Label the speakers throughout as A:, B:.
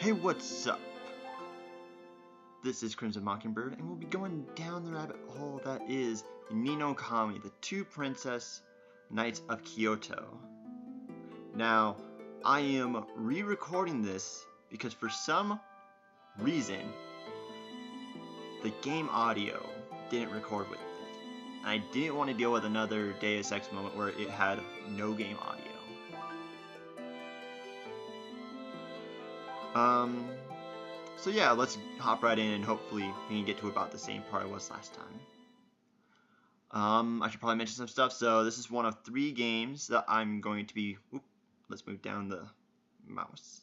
A: Hey, what's up? This is Crimson Mockingbird, and we'll be going down the rabbit hole that is Ni no Kami, the two princess knights of Kyoto. Now, I am re-recording this because for some reason, the game audio didn't record with it. And I didn't want to deal with another Deus Ex moment where it had no game audio. So yeah, let's hop right in and hopefully we can get to about the same part I was last time. I should probably mention some stuff. So this is one of 3 games that I'm going to be, let's move down the mouse.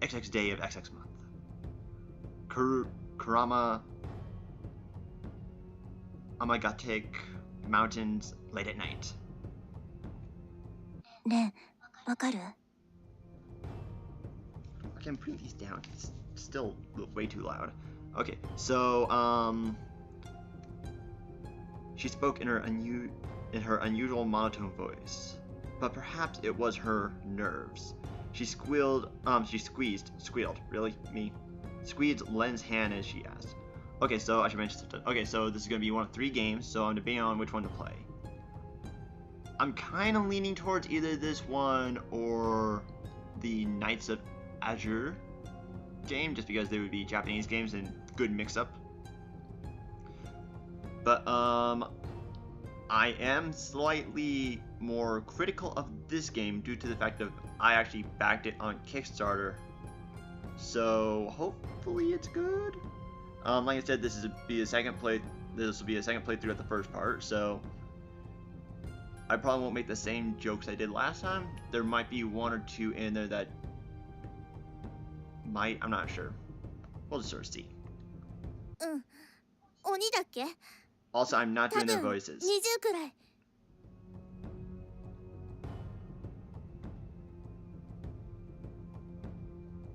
A: XX day of XX month. Kurama Amagatek Mountains late at night.
B: ねえ、わかる?
A: Okay, I'm putting these down. It's still way too loud. Okay, so she spoke in her unusual monotone voice, but perhaps it was her nerves. She squealed. Squealed. Really, me? Squeezed Len's hand as she asked. Okay, so I should mention something. Okay, so this is gonna be one of 3 games, so I'm debating on which one to play. I'm kind of leaning towards either this one or the Knights of Azure game, just because they would be Japanese games and good mix-up. But I am slightly more critical of this game due to the fact that I actually backed it on Kickstarter. So hopefully it's good. Like I said, this will be a second playthrough at the first part, so I probably won't make the same jokes I did last time. There might be 1 or 2 in there that I'm not sure. We'll just sort of see. Also, I'm not doing their voices.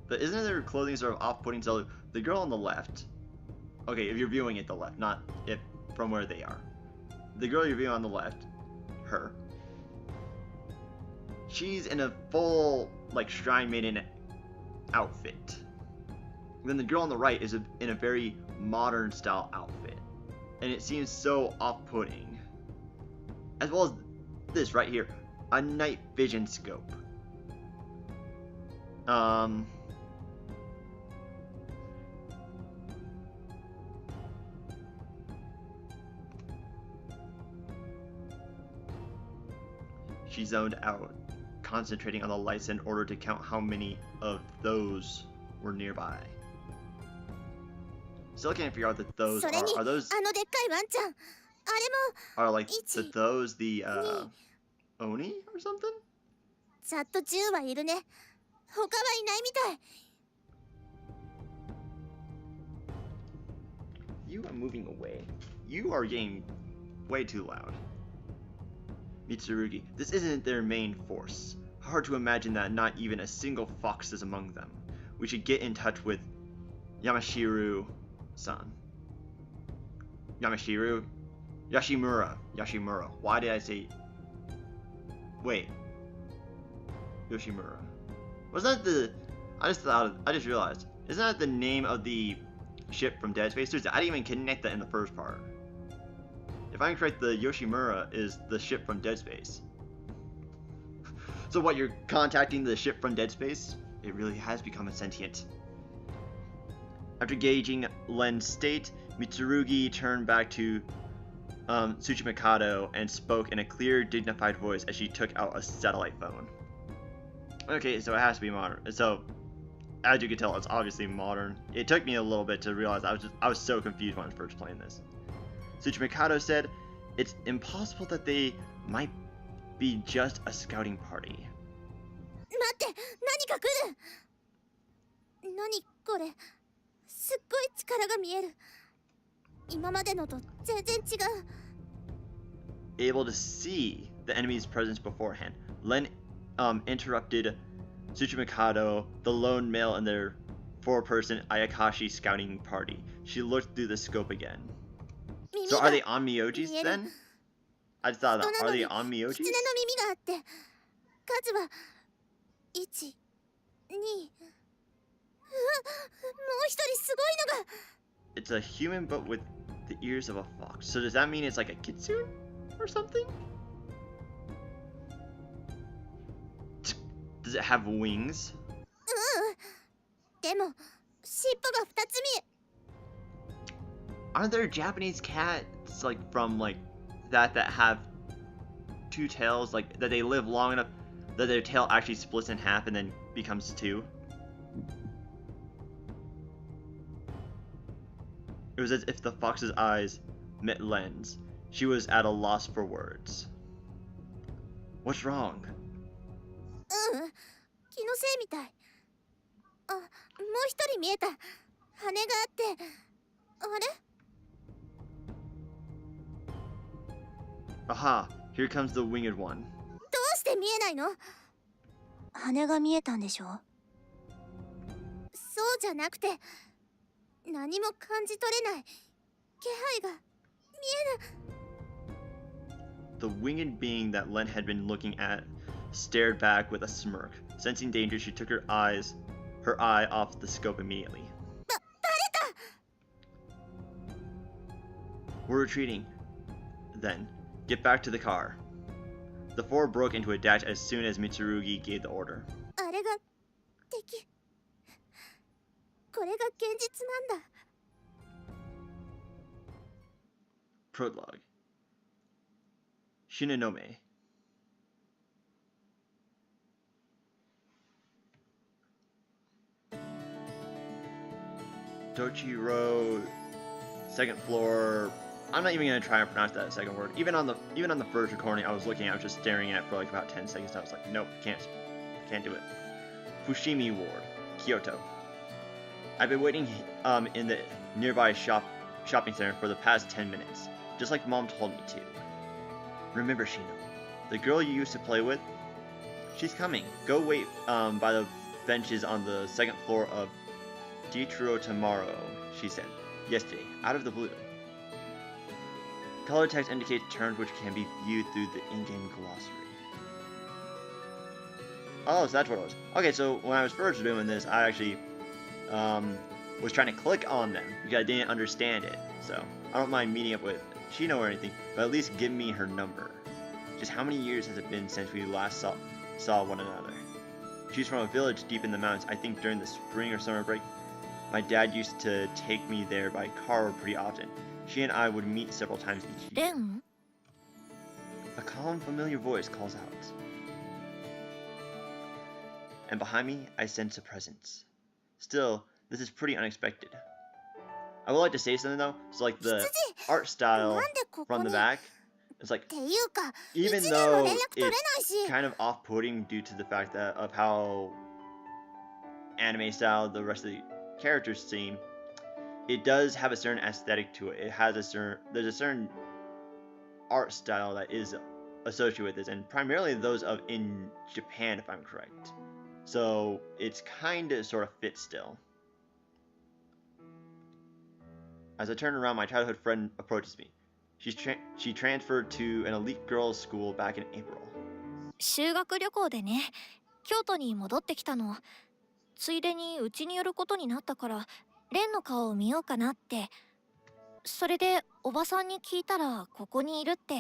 A: But isn't their clothing sort of off-putting? So the girl on the left, okay, if you're viewing it the left, not if from where they are. The girl you're viewing on the left, her, she's in a full, like, shrine maiden outfit. Then the girl on the right is in a very modern style outfit, and it seems so off-putting. As well as this right here, a night vision scope. She zoned out, concentrating on the lights in order to count how many of those were nearby. Still can't figure out that those are those are like those the Oni or something? You are moving away. You are getting way too loud. Mitsurugi, this isn't their main force. Hard to imagine that not even a single fox is among them. We should get in touch with Yamashiro-san. Yashimura. Why did I say... Wait. Yoshimura. Was that the... I just realized. Isn't that the name of the ship from Dead Space? I didn't even connect that in the first part. If I'm correct, the Yoshimura is the ship from Dead Space. So what, you're contacting the ship from Dead Space? It really has become a sentient. After gauging Len's state, Mitsurugi turned back to Tsuchimikado and spoke in a clear, dignified voice as she took out a satellite phone. Okay, so it has to be modern. So, as you can tell, it's obviously modern. It took me a little bit to realize I was so confused when I was first playing this. Tsuchimikado said, "It's impossible that they might be just a scouting party." Able to see the enemy's presence beforehand, Len interrupted Tsuchimikado, the lone male in their 4-person Ayakashi scouting party. She looked through the scope again. So are they Onmyojis then? I just thought that. Are they Onmyojis? It's a human but with the ears of a fox. So does that mean it's like a kitsune or something? Does it have wings? Aren't there Japanese cats like from like that have two tails, like that they live long enough that their tail actually splits in half and then becomes two? It was as if the fox's eyes met Len's. She was at a loss for words. What's wrong? Aha, here comes the winged one. The winged being that Len had been looking at stared back with a smirk. Sensing danger, she took her eye off the scope immediately. We're retreating. Then, get back to the car. The four broke into a dash as soon as Mitsurugi gave the order. Prologue. Shinonome. Tochiro, second floor. I'm not even gonna try and pronounce that second word. Even on the first recording I was just staring at it for like about 10 seconds. I was like, nope, can't do it. Fushimi Ward, Kyoto. I've been waiting in the nearby shopping center for the past 10 minutes, just like Mom told me to. Remember, Shino, the girl you used to play with? She's coming. Go wait by the benches on the second floor of Dichiro tomorrow, she said, yesterday, out of the blue. Color text indicates terms which can be viewed through the in-game glossary. Oh, so that's what it was. Okay, so when I was first doing this, I actually was trying to click on them because I didn't understand it. So I don't mind meeting up with Shino or anything, but at least give me her number. Just how many years has it been since we last saw one another? She's from a village deep in the mountains. I think during the spring or summer break, my dad used to take me there by car pretty often. She and I would meet several times each year. A calm, familiar voice calls out. And behind me, I sense a presence. Still, this is pretty unexpected. I would like to say something though. So like the art style from the back, it's like, even though it's kind of off-putting due to the fact that of how anime style the rest of the characters seem, it does have a certain aesthetic to it. It has there's a certain art style that is associated with this, and primarily those of in Japan, if I'm correct. So it's kind of sort of fits still. As I turn around, my childhood friend approaches me. She transferred to an elite girls' school back in April.
B: 修学旅行でね、京都に戻ってきたの。ついでにうちに寄ることになったから、レンの顔を見ようかなって。それでおばさんに聞いたらここにいるって。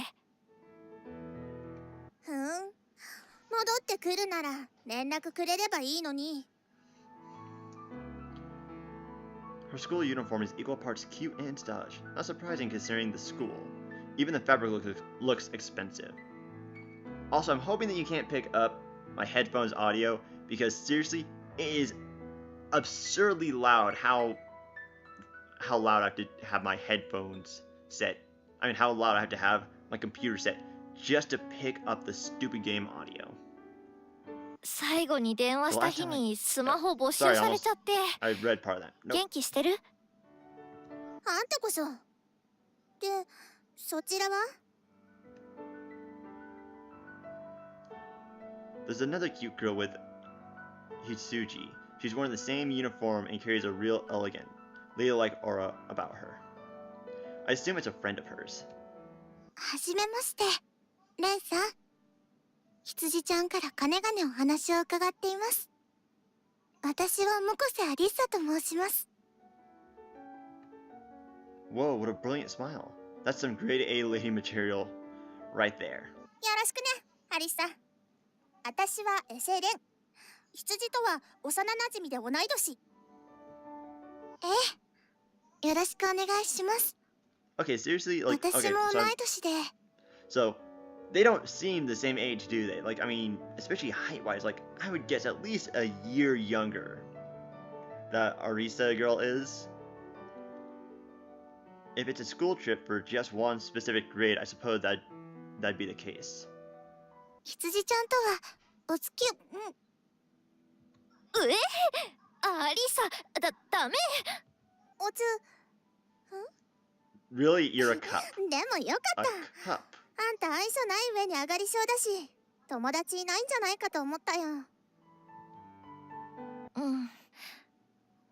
C: 戻ってくるなら連絡くれればいいのに。
A: Her school uniform is equal parts cute and stylish. Not surprising considering the school. Even the fabric looks expensive. Also, I'm hoping that you can't pick up my headphones audio because seriously, it is absurdly loud how loud I have to have my headphones set. I mean, how loud I have to have my computer set just to pick up the stupid game audio.
B: 最後に電話した日にスマホ没収されちゃって。
A: I read part of that. Nope.
B: 元気してる？
C: あんたこそ。で、そちらは？
A: There's another cute girl with Hitsuji. She's worn the same uniform and carries a real elegant, lady-like aura about her. I assume it's a friend of hers.
C: はじめまして、レンさん。羊ちゃんからかねがねお話を伺っています。私はモコセアリッサと申します。
A: Whoa, what a brilliant smile. That's some grade A lady material right there.
C: よろしくね、アリサ。私はエセレン。羊とは幼馴染で同い年。よろしくお願いします。
A: Okay, seriously, like,
C: 私
A: okay,
C: も
A: so,
C: 同い年で。
A: so they don't seem the same age, do they? Like, I mean, especially height-wise, like, I would guess at least a year younger. That Arisa girl is. If it's a school trip for just one specific grade, I suppose that'd be the case.
C: 羊ちゃんとはお付き合い、
B: アリサ、ダメ。
C: おつ
A: Really, you're a cup.
C: でもよかっ
A: A
C: た。
A: cup.
C: あんた愛想ない上に上がり症だし、友達いないんじゃないかと思ったよ。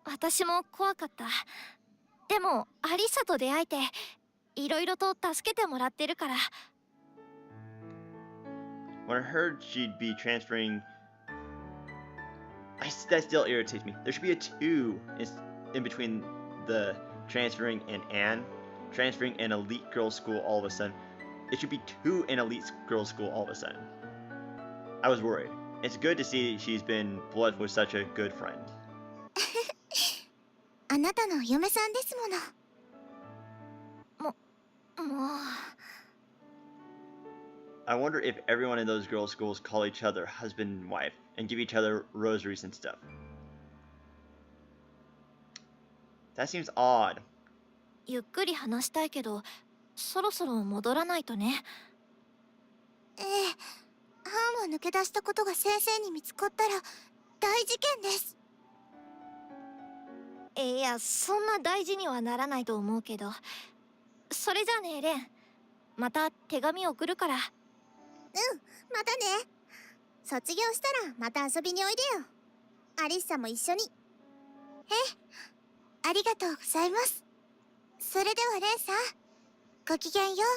B: 私も怖かった。でもアリサと出会えていろいろと助けてもらってるから。
A: When I heard she'd be transferring, that still irritates me. There should be a 2 in between the transferring and Anne. Transferring an elite girls' school all of a sudden. It should be 2 in elite girls' school all of a sudden. I was worried. It's good to see she's been blessed with such a good friend.
C: あなたの嫁さんですもの。もう
A: I wonder if everyone in those girls' schools call each other husband and wife and give each other rosaries and stuff. That seems odd.
B: ゆっくり話したいけど、そろそろ戻らないとね。
C: 班を抜け出したことが先生に見つかったら大事件です。
B: いや、そんな大事にはならないと思うけど。それじゃあね、レン。また手紙送るから。
C: またね。卒業したらまた遊びにおいでよ。アリッサも一緒に。ありがとうございます。それではレンさん、ごきげんよう。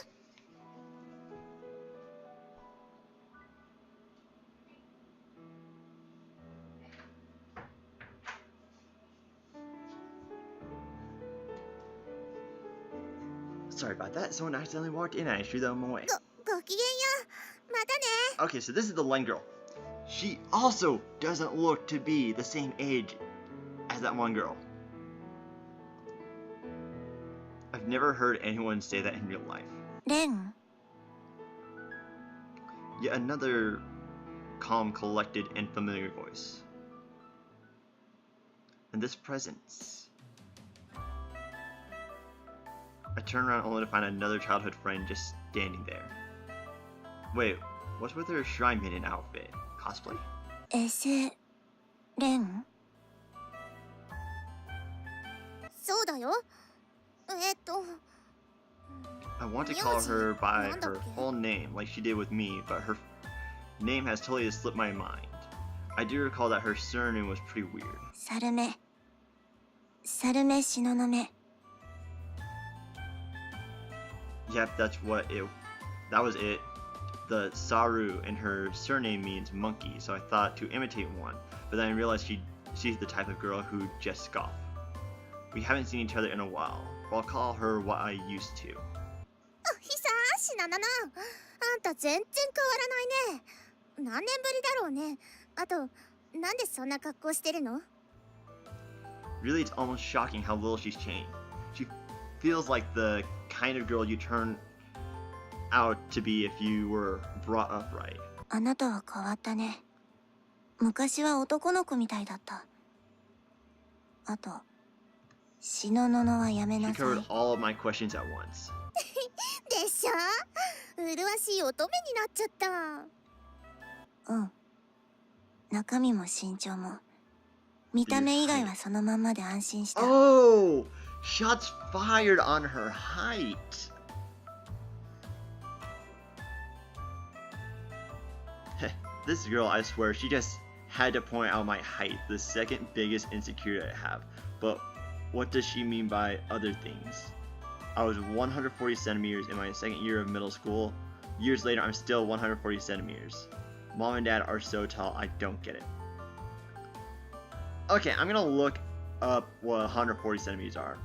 A: Sorry about that. Someone accidentally walked in and I threw them away.
C: ごきげんよう。またね。
A: Okay, so this is the Len girl. She also doesn't look to be the same age as that one girl. I've never heard anyone say that in real life.
C: レン。
A: Yet another calm, collected, and familiar voice. And this presence. I turn around only to find another childhood friend just standing there. Wait, what's with her shrine maiden outfit? Cosplay?
C: エセレン。そうだよ。
A: I want to call her by her full name like she did with me, but her name has totally slipped my mind. I do recall that her surname was pretty weird.
C: サルメ東雲。
A: Yep, that was it. The Saru in her surname means monkey, so I thought to imitate one, but then I realized she's the type of girl who just scoff. We haven't seen each other in a while, but I'll call her what I used to.
C: 久しななな。あんた全然変わらないね。何年ぶりだろうね。あと、なんでそんな格好してるの？
A: Really, it's almost shocking how little she's changed. She feels like the kind of girl you turn out to be if you were brought up right.
C: あなたは変わったね。昔は男の子みたいだった。あと、しのののはやめ
A: She
C: なさい。
A: covered all of my questions at once.
C: でしょ？麗しい乙女になっちゃった。うん。中身も身長も。見た目以外はそのまんまで安心した。
A: Oh! Shots fired on her height! This girl, I swear, she just had to point out my height, the second biggest insecurity I have. But what does she mean by other things? I was 140 centimeters in my second year of middle school. Years later, I'm still 140 centimeters. Mom and dad are so tall, I don't get it. Okay, I'm gonna look up what 140 centimeters are.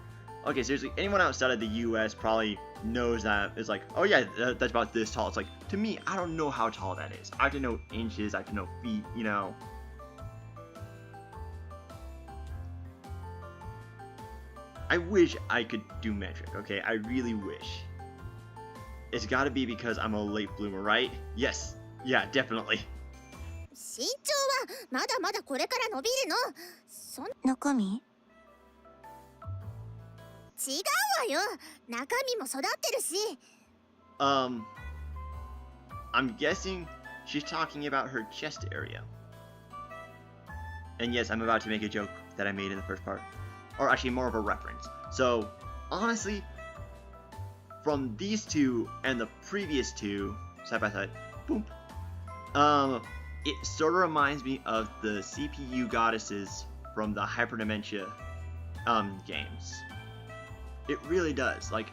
A: Okay, seriously, anyone outside of the US probably knows that. It's like, oh yeah, that's about this tall. It's like, to me, I don't know how tall that is. I have to know inches, I have to know feet, you know. I wish I could do metric, okay? I really wish. It's gotta be because I'm a late bloomer, right? Yes. Yeah, definitely.
C: 身長はまだまだこれから伸びるの。
B: 中身？
C: 違うわよ。中身も育ってるし。
A: I'm guessing she's talking about her chest area. And yes, I'm about to make a joke that I made in the first part. Or actually more of a reference. So, honestly, from these two and the previous two, side by side, boom, it sort of reminds me of the CPU goddesses from the Hyperdementia games. It really does. Like,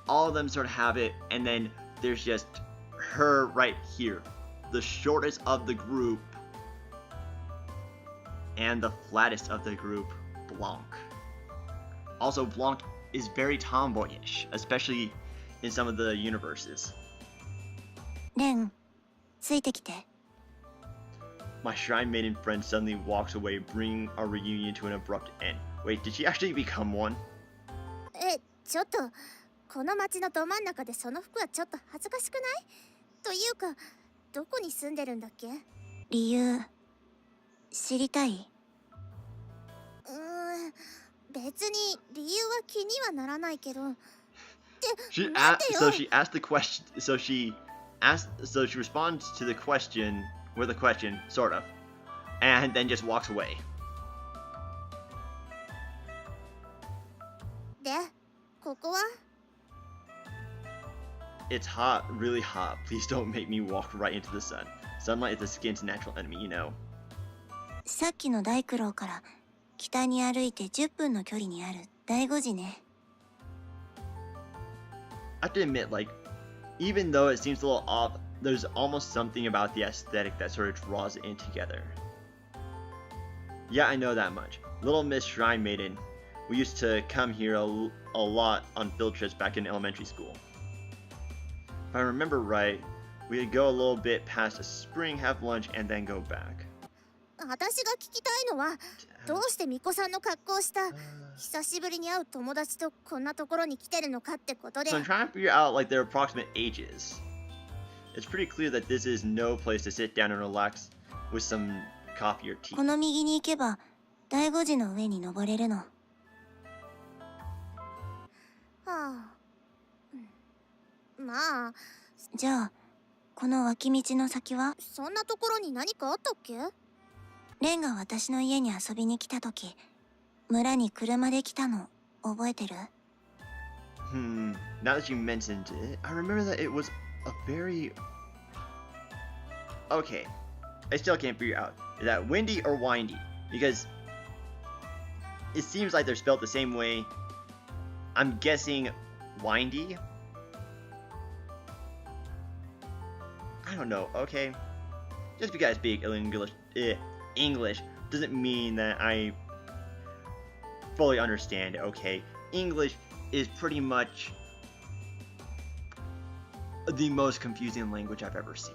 A: all of them sort of have it, and then there's just her right here, the shortest of the group, and the flattest of the group, Blanc. Also, Blanc is very tomboyish, especially in some of the universes.
B: レン、ついてきて。
A: My Shrine Maiden friend suddenly walks away, bringing our reunion to an abrupt end. Wait, did she actually become one?
C: ちょっとこの街のど真ん中でその服はちょっと恥ずかしくない？というか、どこに住んでるんだっけ？
B: 理由、知りたい？
C: 別に理由は気にはならないけど。
A: She asked the question. So she responds to the question with a question, sort of, and then just walks away.
C: で、ここは？
A: It's hot, really hot. Please don't make me walk right into the sun. Sunlight is the skin's natural enemy, you know.
B: さっきの大九郎から北に歩いて10分の距離にある第五寺ね。
A: I have to admit, like, even though it seems a little off, there's almost something about the aesthetic that sort of draws it in together. Yeah, I know that much. Little Miss Shrine Maiden. We used to come here a lot on field trips back in elementary school. If I remember right, we would go a little bit past a spring, have lunch, and then go back.
C: 私が聞きたいのは、どうして巫女さんの格好をした久しぶりに会う友達とこんなところに来てるのかってことで。
A: So I'm trying to figure out like their approximate ages. It's pretty clear that this is no place to sit down and relax with some coffee or tea.
B: この右に行けば第五寺の上に登れるの。
C: はあ、まあ。
B: じゃあこの脇道の先は？
C: そんなところに何かあったっけ？
B: レンが私の家に遊びに来た時、村に車で来たの覚えてる？
A: Now that you mentioned it, I remember that it was a very... Okay, I still can't figure out. Is that windy or windy? Because it seems like they're spelled the same way. I'm guessing windy? I don't know, okay? Just because I speak English doesn't mean that I fully understand it, okay? English is pretty much the most confusing language I've ever seen.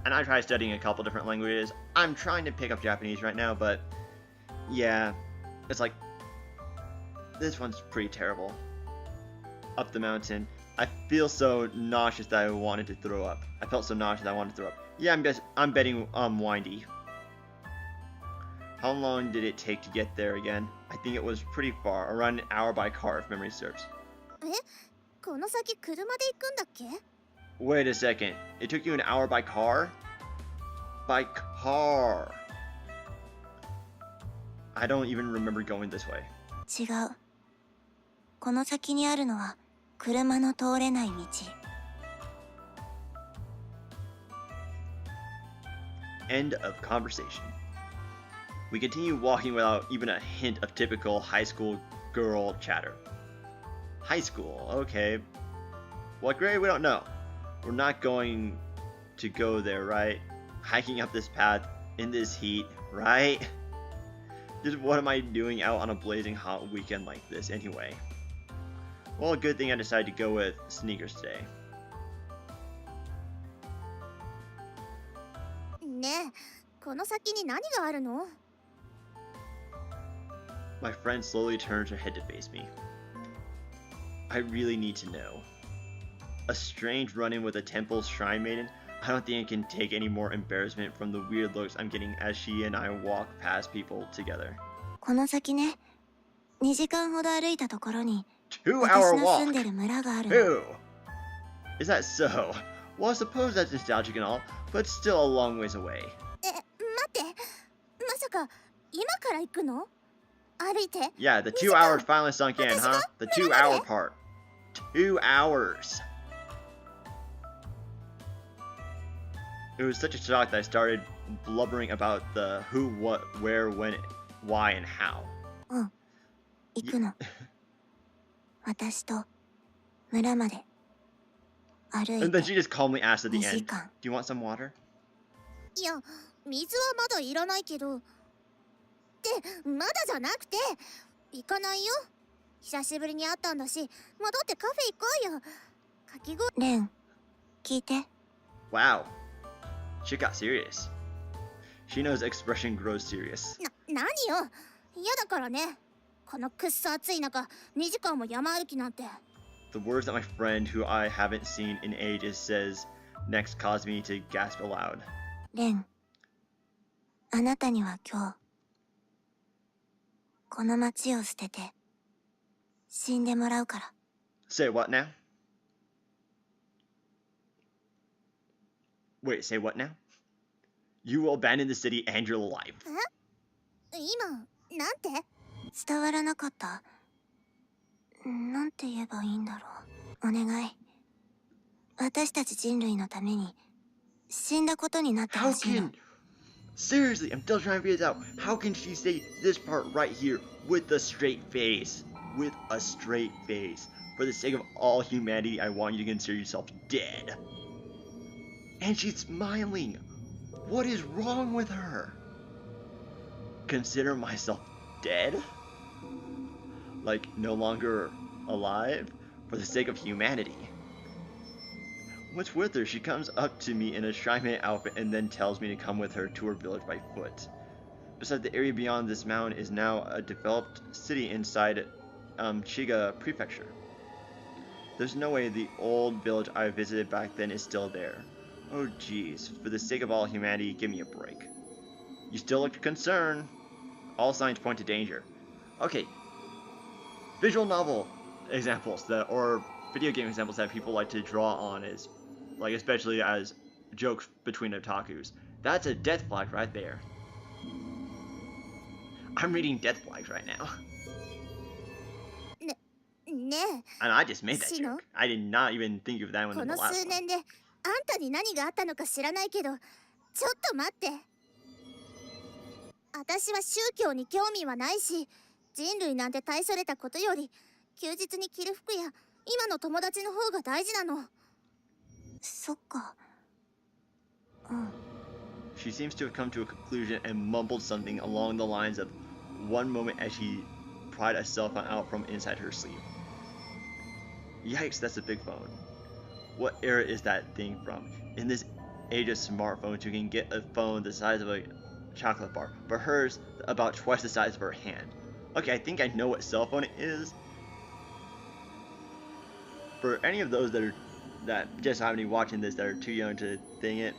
A: And I tried studying a couple different languages. I'm trying to pick up Japanese right now, but yeah, it's like, this one's pretty terrible. Up the mountain. I feel so nauseous that I wanted to throw up. I felt so nauseous that I wanted to throw up. Yeah, I'm betting windy. How long did it take to get there again? I think it was pretty far, around an hour by car if memory serves.
C: この先車で行くんだっけ？
A: Wait a second. It took you an hour by car? By car. I don't even remember going this way.
B: 違う。この先にあるのは車の通れない道。
A: End of conversation. We continue walking without even a hint of typical high school girl chatter. High school, okay. What grade? We don't know. We're not going to go there, right? Hiking up this path in this heat, right? Just what am I doing out on a blazing hot weekend like this anyway? Well, good thing I decided to go with sneakers today.
C: ねえ、この先に何があるの？
A: My friend slowly turns her head to face me. I really need to know. A strange run-in with a temple shrine maiden? I don't think I can take any more embarrassment from the weird looks I'm getting as she and I walk past people together.
C: この先ね、2時間ほど歩いたところに、
A: 2-hour
C: 私の
A: walk!
C: 住んでる村があるの。
A: Who? Is that so? Well, I suppose that's nostalgic and all, but still a long ways away.
C: え、待って、まさか今から行くの？歩いて。
A: Yeah, the 2 hours finally sunk in, huh? The 2-hour part. 2 hours. It was such a shock that I started blubbering about the who, what, where, when, why, and how.
C: うん、行くの。私と村まで歩い
A: And
C: て
A: then she just calmly asked at the
C: 2時
A: end,
C: 間。
A: do you want some water?
C: いや、水はまだいらないけど。ってまだじゃなくて、行かないよ。久しぶりに会ったんだし、戻ってカフェ行こうよ。かき氷。レン、聞いて。
A: Wow. She got serious. She knows expression grows serious.
C: 何よ。嫌だからね。このくっそ暑い中、2時間も山歩きなんて。
A: The words that my friend, who I haven't seen in ages, says next caused me to gasp aloud.
C: レン、あなたには今日、この街を捨てて、死んでもらうから。
A: Say what now? Wait, say what now? You will abandon the city and your life.
C: 今、なんて？伝わらなかった？なんて言えばいいんだろう。お願い。私たち人類のために死んだことになってほ
A: How
C: しいの。
A: can... Seriously, I'm still trying to figure this out. How can she say this part right here with a straight face? With a straight face. For the sake of all humanity, I want you to consider yourself dead. And she's smiling. What is wrong with her? Consider myself dead? Like, no longer alive? For the sake of humanity. What's with her? She comes up to me in a shrine outfit and then tells me to come with her to her village by foot. Besides, the area beyond this mountain is now a developed city inside Chiga Prefecture. There's no way the old village I visited back then is still there. Oh geez, for the sake of all humanity, give me a break. You still look concerned. All signs point to danger. Okay. Visual novel examples that, or video game examples that people like to draw on is, like, especially as jokes between otakus. That's a death flag right there. I'm reading death flags right now.
C: ねえ。
A: And I just made that
C: シノ？
A: joke. I did not even think of that one
C: こ
A: in the
C: の
A: last
C: 数
A: one.
C: 年であんたに何があったのか知らないけど、ちょっと待って。私は宗教に興味はないし、人類なんて大それたことより、休日に着る服や今の友達の方が大事なの。そっか。うん。
A: She seems to have come to a conclusion and mumbled something along the lines of one moment as she pried a cell phone out from inside her sleeve. Yikes, that's a big phone. What era is that thing from? In this age of smartphones, you can get a phone the size of a chocolate bar, but hers about twice the size of her hand. Okay, I think I know what cell phone it is. For any of those that just happen to be watching this that are too young to think it,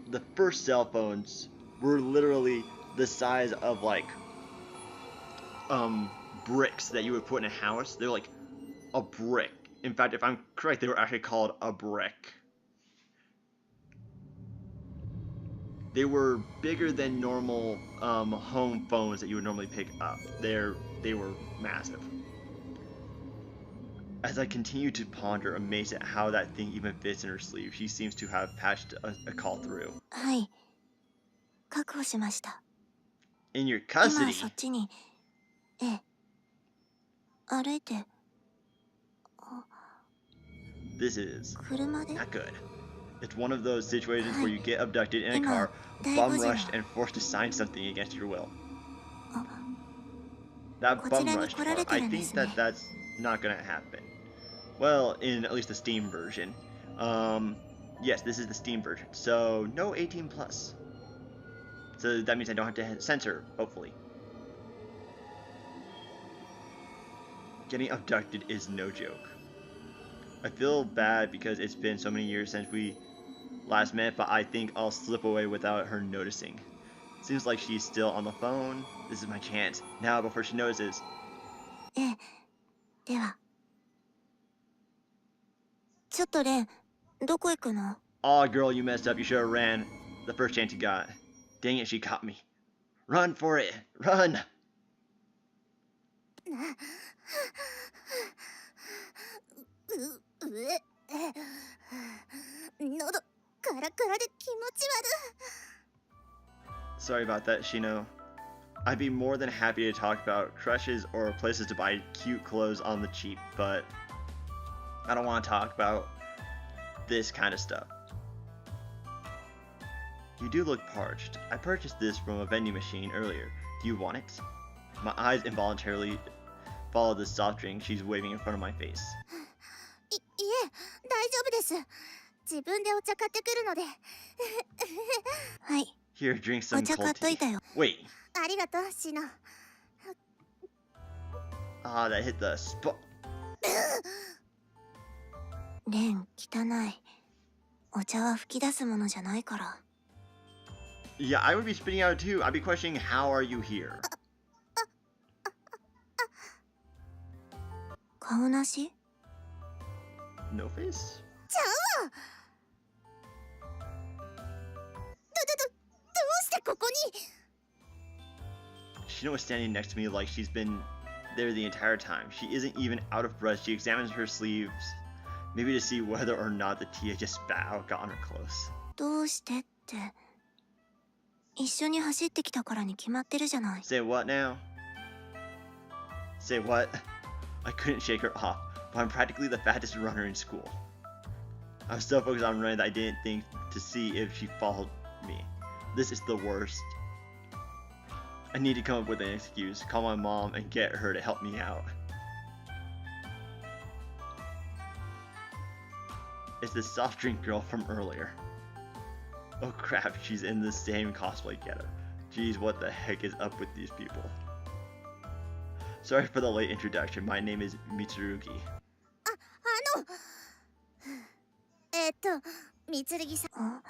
A: the first cell phones were literally the size of like bricks that you would put in a house. They're like a brick. In fact, if I'm correct, they were actually called a brick. They were bigger than normal home phones that you would normally pick up. They were massive. As I continue to ponder, amazed at how that thing even fits in her sleeve, she seems to have patched a call through.
C: はい。確保しました。
A: In your
C: 今
A: custody?
C: そっちに。ええ。歩いて。
A: This is
C: 車で。
A: not good. It's one of those situations where you get abducted in a car,
C: 今、第
A: bum
C: 5時
A: rushed,
C: の
A: and forced to sign something against your will. That
C: こち
A: bum
C: らに
A: rushed
C: 来られ
A: farm.
C: て
A: I
C: るんで
A: think
C: すね。
A: that's not gonna happen. Well, in at least the Steam version. Yes, this is the Steam version. So no 18 plus. So that means I don't have to censor, hopefully. Getting abducted is no joke. I feel bad because it's been so many years since we last met, but I think I'll slip away without her noticing. Seems like she's still on the phone. This is my chance. Now before she notices.
C: ええ。では。ちょっとレン、どこ行くの？
A: Aw, girl, you messed up. You should have ran the first chance you got. Dang it, she caught me. Run for it. Run!
C: 喉カラカラで気持ち悪い。
A: Sorry about that, Shino. I'd be more than happy to talk about crushes or places to buy cute clothes on the cheap, but I don't want to talk about this kind of stuff. You do look parched. I purchased this from a vending machine earlier. Do you want it? My eyes involuntarily follow the soft drink she's waving in front of my face.
C: いえ、大丈夫です。自分でお茶買ってくるので。はい。
A: Here, drink some
C: お茶買っ
A: cold
C: とい
A: tea.
C: たよ。
A: Wait.
C: ありがとう、シノ。
A: Ah, that hit the spot.
C: レン、汚い。お茶は吹き出すものじゃないから。
A: Yeah, I would be spitting out too. I'd be questioning, how are you here?
C: 顔なし？
A: No face?
C: ちゃうわ。どうしてここに？
A: Shino was standing next to me like she's been there the entire time. She isn't even out of breath. She examines her sleeves, maybe to see whether or not the tea had just spat out got on her clothes.
C: どうしてって。一緒に走ってきたからに決まってるじゃない。
A: Say what now? Say what? I couldn't shake her off, but I'm practically the fattest runner in school. I was so focused on running that I didn't think to see if she followed me. This is the worst. I need to come up with an excuse, call my mom, and get her to help me out. It's the soft drink girl from earlier. Oh crap, she's in the same cosplay getup. Geez, what the heck is up with these people? Sorry for the late introduction. My name is Mitsurugi.
C: みつるぎさん。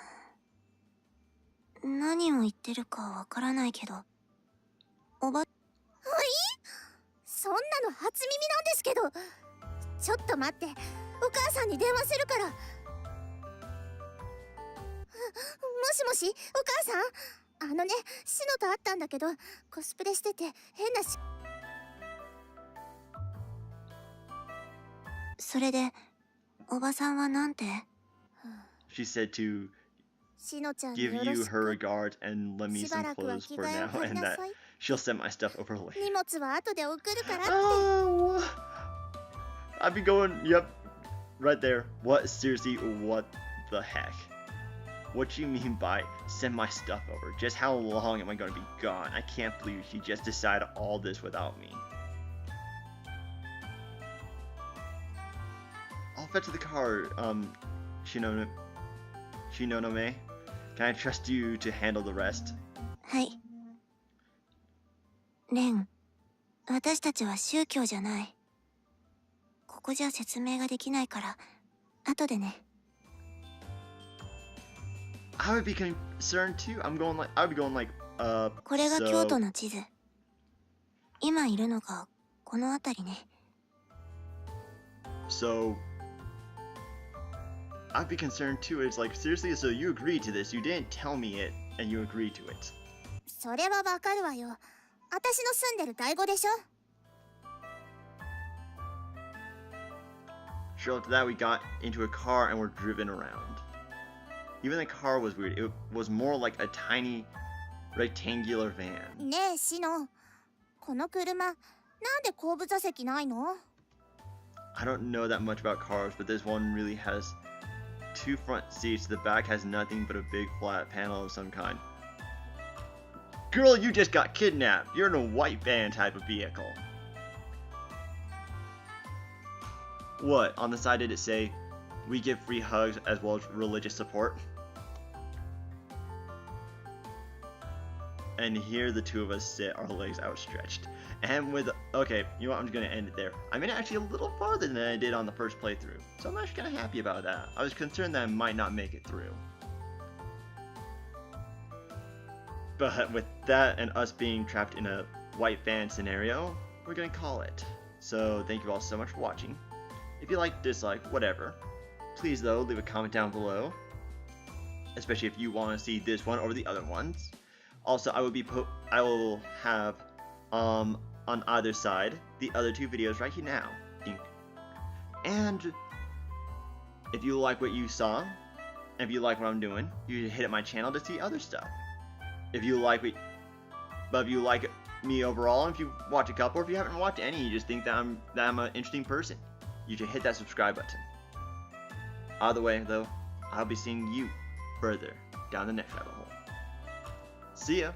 C: 何を言ってるかわからないけど。おば。はい？そんなの初耳なんですけど。ちょっと待って。お母さんに電話するから。もしもし、お母さん。あのね、シノと会ったんだけど、コスプレしてて変なし。それで、おばさんはなんて？
A: She said to
C: シノちゃんに
A: give
C: よろ
A: you
C: し
A: her
C: く。
A: regard and lend me
C: しば
A: some
C: らくは
A: clothes
C: 着
A: for
C: 替えを
A: now,
C: 取り
A: and
C: な
A: that
C: さい。
A: she'll send my stuff over later.
C: 荷物は後で送るからって。
A: Oh, I'd be going, yep, right there. What? Seriously, what the heck? What you mean by send my stuff over? Just how long am I going to be gone? I can't believe she just decided all this without me. I'll fetch the car, Shinonome. Can I trust you to handle the rest?
C: はい。レン、私たちは宗教じゃない。ここじゃ説明ができないから、後でね。
A: I would be concerned too. I would be going like,
C: これが
A: so-
C: 京都の地図。今いるのがこの辺りね。
A: So I'd be concerned too. It's like, seriously, so you agreed to this. You didn't tell me it, and you agreed to it.
C: それはわかるわよ。私の住んでる第五でしょ。
A: Sure, after that, we got into a car and were driven around. Even the car was weird. It was more like a tiny rectangular van.
C: ねえ、シノ。この車、なんで後部座席ないの？
A: I don't know that much about cars, but this one really has two front seats. The back has nothing but a big flat panel of some kind. Girl, you just got kidnapped. You're in a white van type of vehicle. What? On the side did it say, we give free hugs as well as religious support? And here the two of us sit, our legs outstretched. And with, okay, you know what, I'm just going to end it there. I made it actually a little farther than I did on the first playthrough. So I'm actually kind of happy about that. I was concerned that I might not make it through. But with that and us being trapped in a white van scenario, we're going to call it. So thank you all so much for watching. If you like, dislike, whatever. Please though, leave a comment down below. Especially if you want to see this one over the other ones. Also, I will have on either side the other two videos right here now. And if you like what you saw, and if you like what I'm doing, you should hit up my channel to see other stuff. If you like me overall, and if you watch a couple, or if you haven't watched any, you just think that I'm an interesting person, you should hit that subscribe button. Either way, though, I'll be seeing you further down the next rabbit hole. See ya!